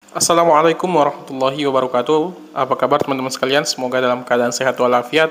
Assalamualaikum warahmatullahi wabarakatuh. Apa kabar teman-teman sekalian? Semoga dalam keadaan sehat walafiat.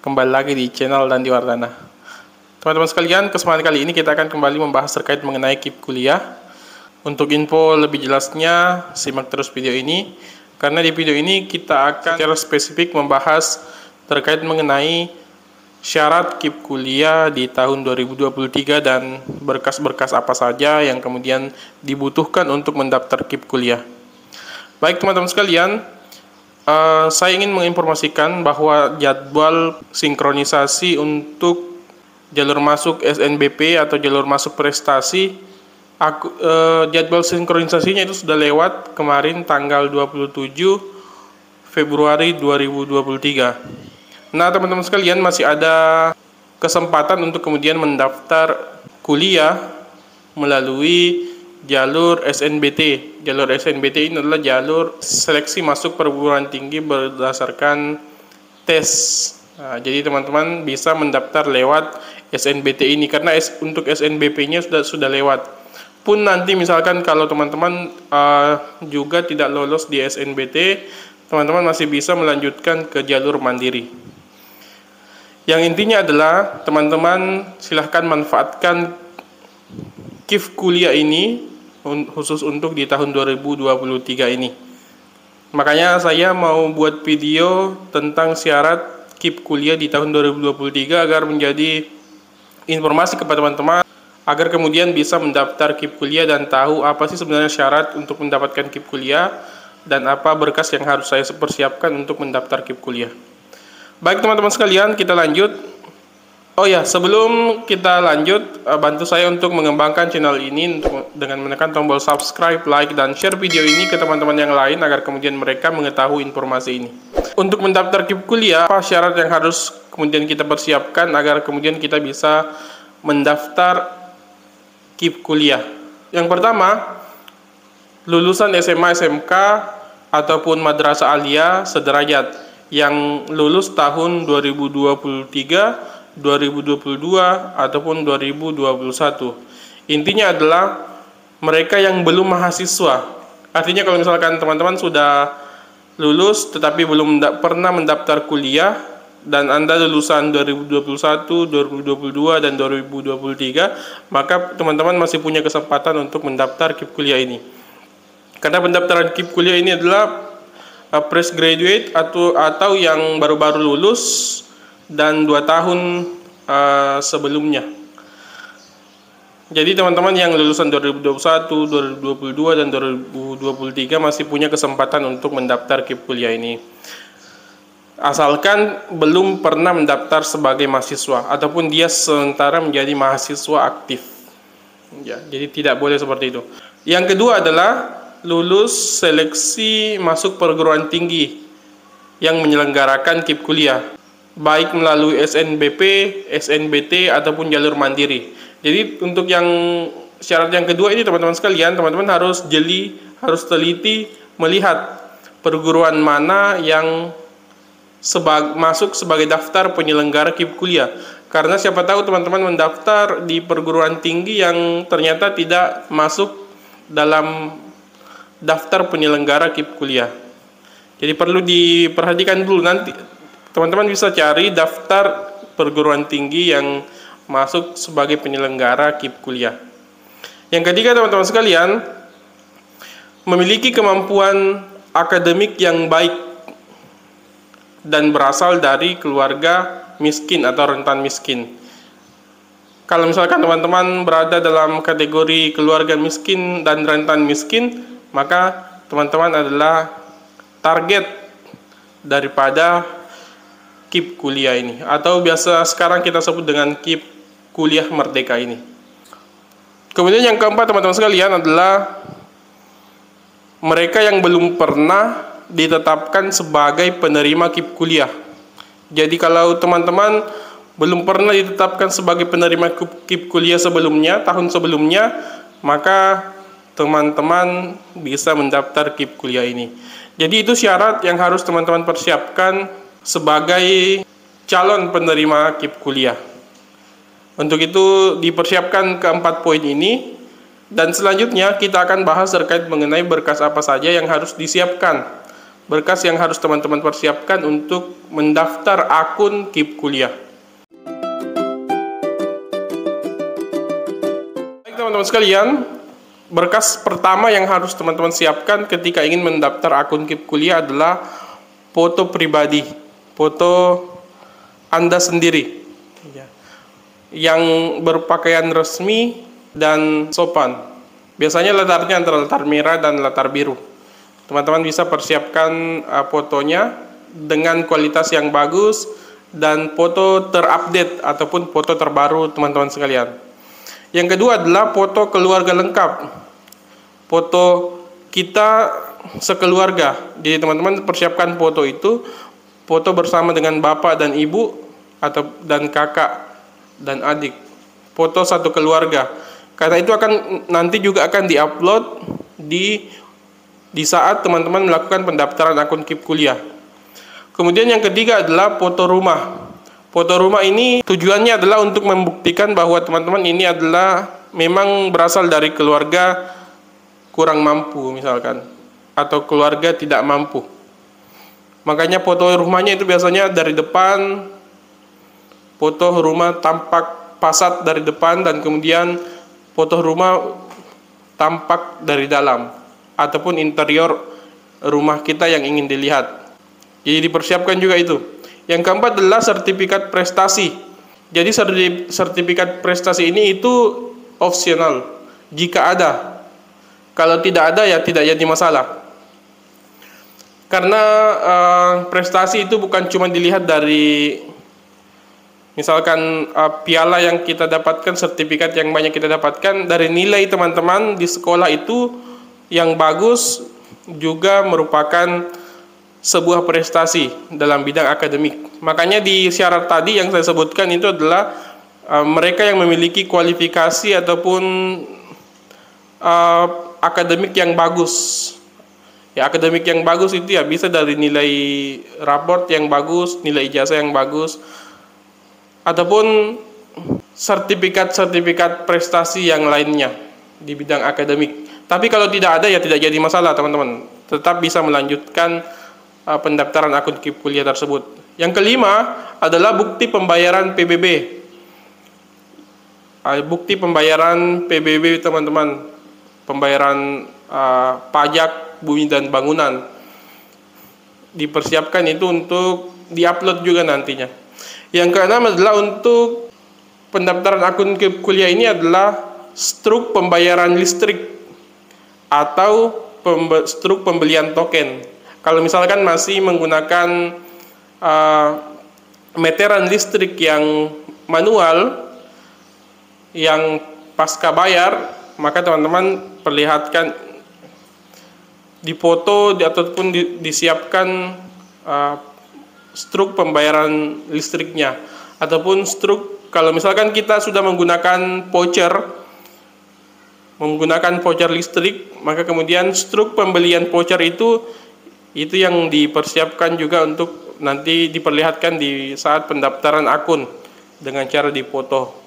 Kembali lagi di channel Dandi Wardana. Teman-teman sekalian, kesempatan kali ini kita akan kembali membahas terkait mengenai KIP kuliah. Untuk info lebih jelasnya, simak terus video ini. Karena di video ini kita akan secara spesifik membahas terkait mengenai syarat KIP kuliah di tahun 2023 dan berkas-berkas apa saja yang kemudian dibutuhkan untuk mendaftar KIP kuliah. Baik teman-teman sekalian, saya ingin menginformasikan bahwa jadwal sinkronisasi untuk jalur masuk SNBP atau jalur masuk prestasi, jadwal sinkronisasinya itu sudah lewat kemarin tanggal 27 Februari 2023. Nah teman-teman sekalian, masih ada kesempatan untuk kemudian mendaftar kuliah melalui jalur SNBT. Jalur SNBT ini adalah jalur seleksi masuk perguruan tinggi berdasarkan tes. Nah, jadi teman-teman bisa mendaftar lewat SNBT ini karena untuk SNBP-nya sudah lewat. Pun nanti misalkan kalau teman-teman juga tidak lolos di SNBT, teman-teman masih bisa melanjutkan ke jalur mandiri. Yang intinya adalah teman-teman silahkan manfaatkan KIF kuliah ini khusus untuk di tahun 2023 ini. Makanya saya mau buat video tentang syarat KIP kuliah di tahun 2023 agar menjadi informasi kepada teman-teman agar kemudian bisa mendaftar KIP kuliah dan tahu apa sih sebenarnya syarat untuk mendapatkan KIP kuliah dan apa berkas yang harus saya persiapkan untuk mendaftar KIP kuliah. Baik teman-teman sekalian, kita lanjut. Oh ya, sebelum kita lanjut, bantu saya untuk mengembangkan channel ini dengan menekan tombol subscribe, like, dan share video ini ke teman-teman yang lain agar kemudian mereka mengetahui informasi ini. Untuk mendaftar KIP kuliah, apa syarat yang harus kemudian kita persiapkan agar kemudian kita bisa mendaftar KIP kuliah? Yang pertama, lulusan SMA, SMK, ataupun madrasah aliyah sederajat yang lulus tahun 2023, 2022 ataupun 2021. Intinya adalah mereka yang belum mahasiswa. Artinya kalau misalkan teman-teman sudah lulus tetapi belum pernah mendaftar kuliah dan Anda lulusan 2021, 2022 dan 2023, maka teman-teman masih punya kesempatan untuk mendaftar KIP kuliah ini. Karena pendaftaran KIP kuliah ini adalah fresh graduate atau yang baru-baru lulus dan 2 tahun sebelumnya. Jadi teman-teman yang lulusan 2021, 2022 dan 2023 masih punya kesempatan untuk mendaftar KIP kuliah ini. Asalkan belum pernah mendaftar sebagai mahasiswa ataupun dia sementara menjadi mahasiswa aktif. Ya, jadi tidak boleh seperti itu. Yang kedua adalah lulus seleksi masuk perguruan tinggi yang menyelenggarakan KIP kuliah, baik melalui SNBP, SNBT, ataupun jalur mandiri. Jadi untuk yang syarat yang kedua ini teman-teman sekalian, teman-teman harus jeli, harus teliti melihat perguruan mana yang masuk sebagai daftar penyelenggara KIP kuliah. Karena siapa tahu teman-teman mendaftar di perguruan tinggi yang ternyata tidak masuk dalam daftar penyelenggara KIP kuliah. Jadi perlu diperhatikan dulu, nanti teman-teman bisa cari daftar perguruan tinggi yang masuk sebagai penyelenggara KIP kuliah. Yang ketiga teman-teman sekalian, memiliki kemampuan akademik yang baik dan berasal dari keluarga miskin atau rentan miskin. Kalau misalkan teman-teman berada dalam kategori keluarga miskin dan rentan miskin, maka teman-teman adalah target daripada KIP kuliah ini, atau biasa sekarang kita sebut dengan KIP kuliah merdeka ini. Kemudian yang keempat teman-teman sekalian adalah mereka yang belum pernah ditetapkan sebagai penerima KIP kuliah. Jadi kalau teman-teman belum pernah ditetapkan sebagai penerima KIP kuliah sebelumnya, tahun sebelumnya, maka teman-teman bisa mendaftar KIP kuliah ini. Jadi itu syarat yang harus teman-teman persiapkan sebagai calon penerima KIP kuliah. Untuk itu dipersiapkan keempat poin ini. Dan selanjutnya kita akan bahas terkait mengenai berkas apa saja yang harus disiapkan. Berkas yang harus teman-teman persiapkan untuk mendaftar akun KIP Kuliah. Baik teman-teman sekalian, berkas pertama yang harus teman-teman siapkan ketika ingin mendaftar akun KIP Kuliah adalah foto pribadi, foto Anda sendiri, yang berpakaian resmi dan sopan. Biasanya latarnya antara latar merah dan latar biru. Teman-teman bisa persiapkan fotonya dengan kualitas yang bagus dan foto terupdate ataupun foto terbaru teman-teman sekalian. Yang kedua adalah foto keluarga lengkap. Foto kita sekeluarga. Jadi teman-teman persiapkan foto itu, foto bersama dengan bapak dan ibu dan kakak dan adik. Foto satu keluarga. Karena itu nanti juga akan diupload di saat teman-teman melakukan pendaftaran akun KIP Kuliah. Kemudian yang ketiga adalah foto rumah. Foto rumah ini tujuannya adalah untuk membuktikan bahwa teman-teman ini adalah memang berasal dari keluarga kurang mampu misalkan, atau keluarga tidak mampu. Makanya foto rumahnya itu biasanya dari depan, foto rumah tampak fasad dari depan, dan kemudian foto rumah tampak dari dalam ataupun interior rumah kita yang ingin dilihat. Jadi dipersiapkan juga itu. Yang keempat adalah sertifikat prestasi. Jadi sertifikat prestasi ini itu opsional jika ada. Kalau tidak ada ya tidak jadi masalah. Karena prestasi itu bukan cuma dilihat dari misalkan piala yang kita dapatkan, sertifikat yang banyak kita dapatkan, dari nilai teman-teman di sekolah itu yang bagus juga merupakan sebuah prestasi dalam bidang akademik. Makanya di syarat tadi yang saya sebutkan itu adalah mereka yang memiliki kualifikasi ataupun akademik yang bagus. Ya, akademik yang bagus itu ya bisa dari nilai raport yang bagus, nilai ijazah yang bagus, ataupun sertifikat-sertifikat prestasi yang lainnya di bidang akademik. Tapi kalau tidak ada ya tidak jadi masalah teman-teman. Tetap bisa melanjutkan pendaftaran akun KIP Kuliah tersebut. Yang kelima adalah bukti pembayaran PBB. Bukti pembayaran PBB teman-teman. Pembayaran pajak bumi dan bangunan. Dipersiapkan itu untuk diupload juga nantinya. Yang keenam adalah untuk pendaftaran akun KIP Kuliah ini adalah struk pembayaran listrik atau struk pembelian token. Kalau misalkan masih menggunakan meteran listrik yang manual, yang pasca bayar, maka teman-teman perlihatkan di foto ataupun disiapkan struk pembayaran listriknya, ataupun struk kalau misalkan kita sudah menggunakan voucher listrik, maka kemudian struk pembelian voucher itu yang dipersiapkan juga untuk nanti diperlihatkan di saat pendaftaran akun dengan cara dipoto.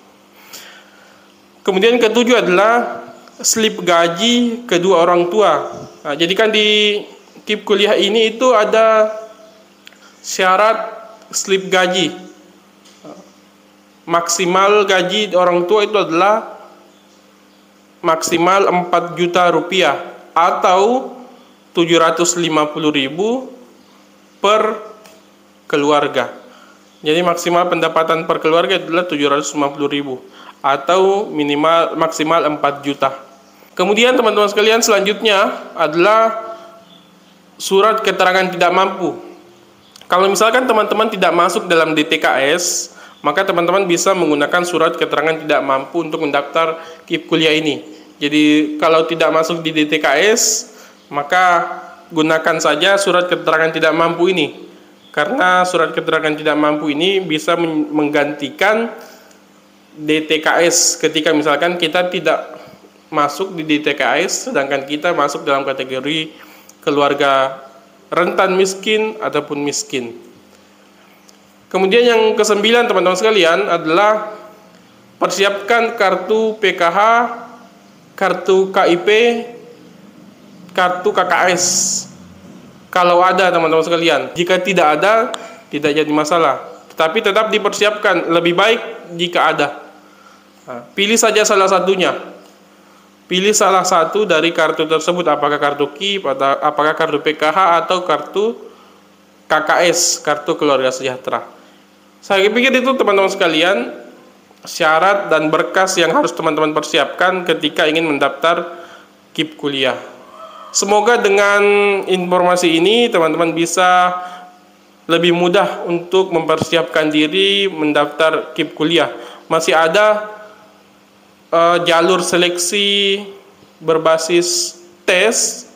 Kemudian ketujuh adalah slip gaji kedua orang tua. Nah, jadi kan di KIP Kuliah ini itu ada syarat slip gaji. Maksimal gaji orang tua itu adalah maksimal 4 juta rupiah atau 750.000 per keluarga. Jadi maksimal pendapatan per keluarga adalah 750.000 atau maksimal 4 juta. Kemudian teman-teman sekalian, selanjutnya adalah surat keterangan tidak mampu. Kalau misalkan teman-teman tidak masuk dalam DTKS, maka teman-teman bisa menggunakan surat keterangan tidak mampu untuk mendaftar KIP Kuliah ini. Jadi kalau tidak masuk di DTKS, maka gunakan saja surat keterangan tidak mampu ini. Karena surat keterangan tidak mampu ini bisa menggantikan DTKS ketika misalkan kita tidak masuk di DTKS, sedangkan kita masuk dalam kategori keluarga rentan miskin ataupun miskin. Kemudian yang kesembilan teman-teman sekalian adalah persiapkan kartu PKH, kartu KIP, kartu KKS. Kalau ada teman-teman sekalian, jika tidak ada tidak jadi masalah. Tetapi tetap dipersiapkan, lebih baik jika ada. Nah, pilih saja salah satunya. Pilih salah satu dari kartu tersebut, apakah kartu KIP, atau apakah kartu PKH atau kartu KKS, kartu keluarga sejahtera. Saya pikir itu teman-teman sekalian syarat dan berkas yang harus teman-teman persiapkan ketika ingin mendaftar KIP kuliah. Semoga dengan informasi ini teman-teman bisa lebih mudah untuk mempersiapkan diri mendaftar KIP kuliah. Masih ada jalur seleksi berbasis tes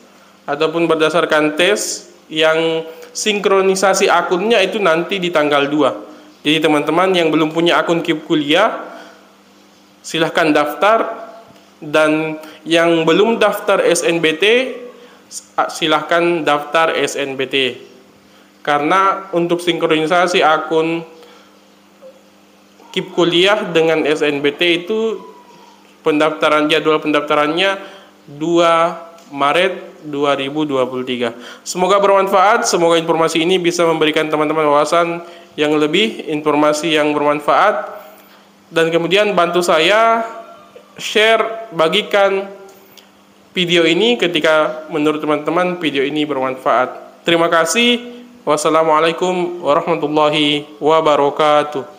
ataupun berdasarkan tes yang sinkronisasi akunnya itu nanti di tanggal 2. Jadi teman-teman yang belum punya akun KIP kuliah silahkan daftar, dan yang belum daftar SNBT silahkan daftar SNBT, karena untuk sinkronisasi akun KIP kuliah dengan SNBT itu jadwal pendaftarannya 2 Maret 2023. Semoga bermanfaat, semoga informasi ini bisa memberikan teman-teman wawasan yang lebih, informasi yang bermanfaat, dan kemudian bantu saya share, bagikan video ini ketika menurut teman-teman video ini bermanfaat. Terima kasih. Wassalamualaikum warahmatullahi wabarakatuh.